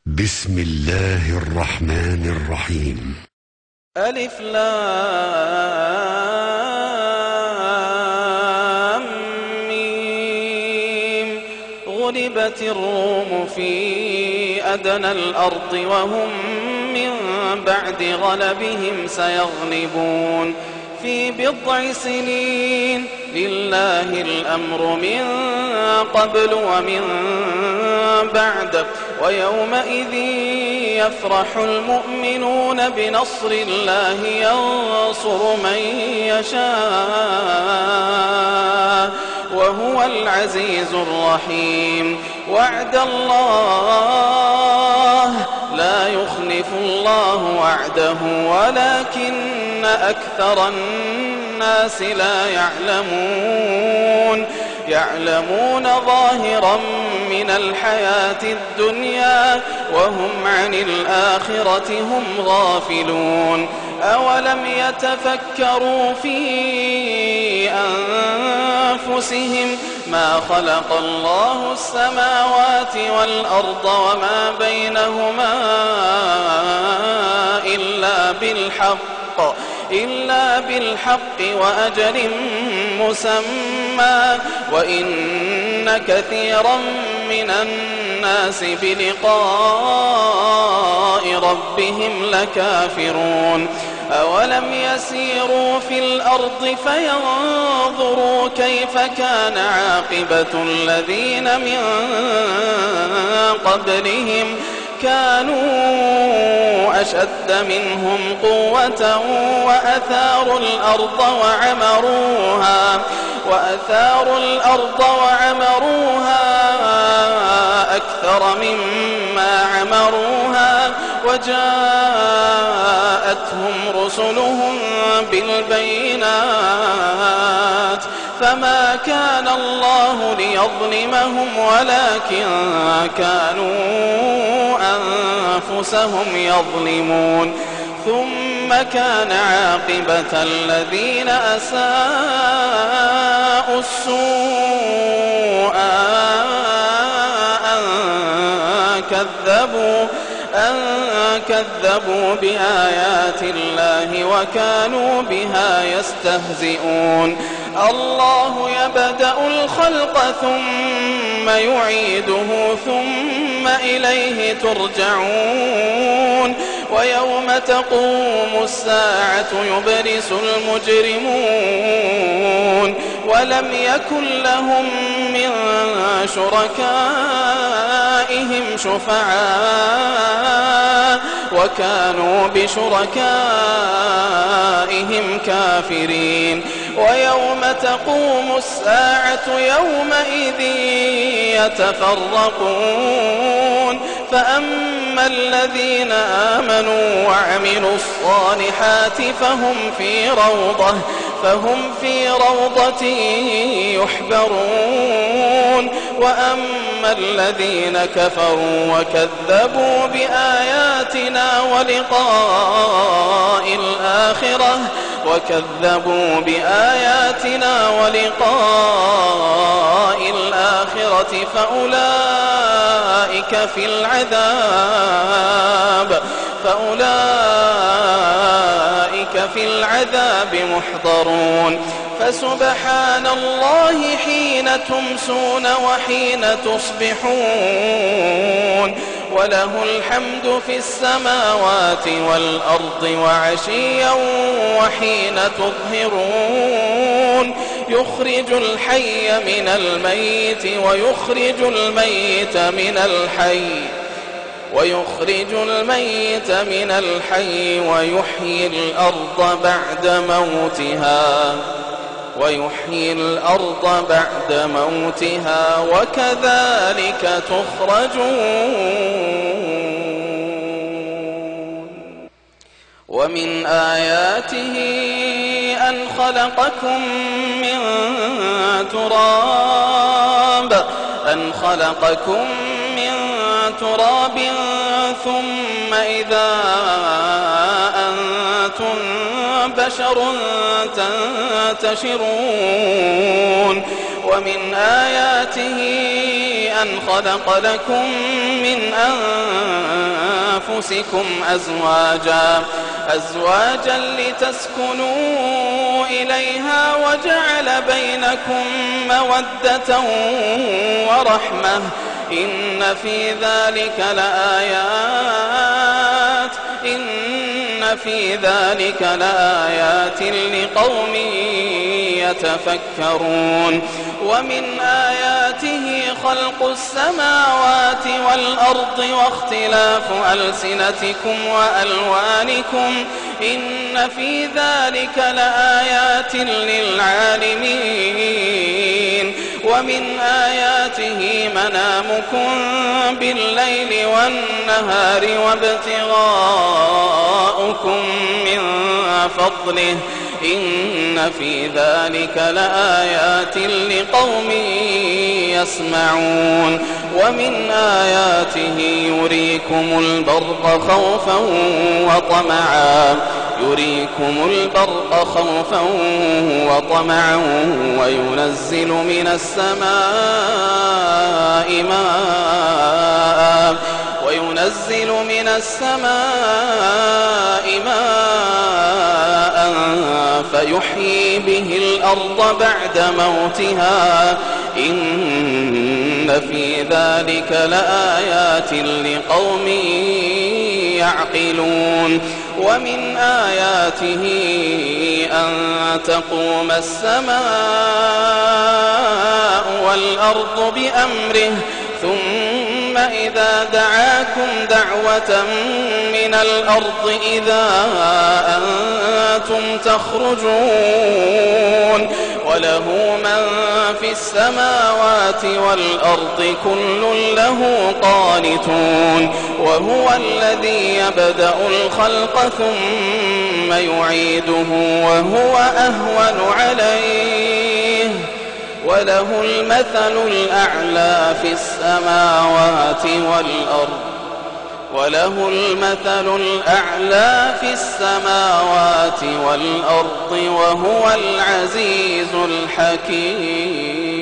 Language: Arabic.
بسم الله الرحمن الرحيم. ألف لام ميم. غلبت الروم في أدنى الأرض وهم من بعد غلبهم سيغلبون في بضع سنين. لله الأمر من قبل ومن بعد ويومئذ يفرح المؤمنون بنصر الله ينصر من يشاء وهو العزيز الرحيم. وعد الله لا يخلف الله وعده ولكن أكثر الناس لا يعلمون ظاهرا من الحياة الدنيا وهم عن الآخرة هم غافلون. أولم يتفكروا في أنفسهم ما خلق الله السماوات والأرض وما بينهما إلا بالحق وأجل مسمى وإن كثيرا من الناس بلقاء ربهم لكافرون. أولم يسيروا في الأرض فينظروا كيف كان عاقبة الذين من قبلهم كانوا أشد منهم قوة وأثاروا الأرض وعمروها أكثر مما عمروها وجاءتهم رسلهم بالبينات فما كان الله ليظلمهم ولكن كانوا أنفسهم يظلمون. ثم كان عاقبة الذين أساءوا السوء أن كذبوا بآيات الله وكانوا بها يستهزئون. الله يبدأ الخلق ثم يعيده ثم إليه ترجعون. ويوم تقوم الساعة يبلس المجرمون ولم يكن لهم من شركائهم شفعاء وكانوا بشركائهم كافرين. ويوم تقوم الساعة يومئذ يتفرقون فأما الذين آمنوا وعملوا الصالحات فهم في روضة يحبرون. وأما الذين كفروا وكذبوا بآياتنا ولقاء الآخرة فأولئك في العذاب محضرون. فسبحان الله حين تمسون وحين تصبحون وله الحمد في السماوات والأرض وعشيا وحين تظهرون. يخرج الحي من الميت ويخرج الميت من الحي ويحيي الأرض بعد موتها وكذلك تخرجون. ومن آياته أن خلقكم من تراب ثم إذا أنتم بشر تنتشرون. ومن آياته أن خلق لكم من أنفسكم أزواجا لتسكنوا إليها وجعل بينكم مودة ورحمة إن في ذلك لآيات لقوم يتفكرون ومن آياته خلق السماوات والأرض واختلاف ألسنتكم وألوانكم إن في ذلك لآيات للعالمين ومن آياته منامكم بالليل والنهار وابتغاؤكم من فضله إن في ذلك لآيات لقوم يسمعون ومن آياته يريكم البرق خوفا وطمعا وينزل من السماء ماء فيحيي به الأرض بعد موتها إن في ذلك لآيات لقوم يعقلون ومن آياته أن تقوم السماء والأرض بأمره ثم إذا دعاكم دعوة من الأرض إذا أنتم تخرجون وله من في السماوات والأرض كل له قانتون وهو الذي يبدأ الخلق ثم يعيده وهو أهون عليه وله المثل الأعلى في السماوات والأرض وهو العزيز الحكيم.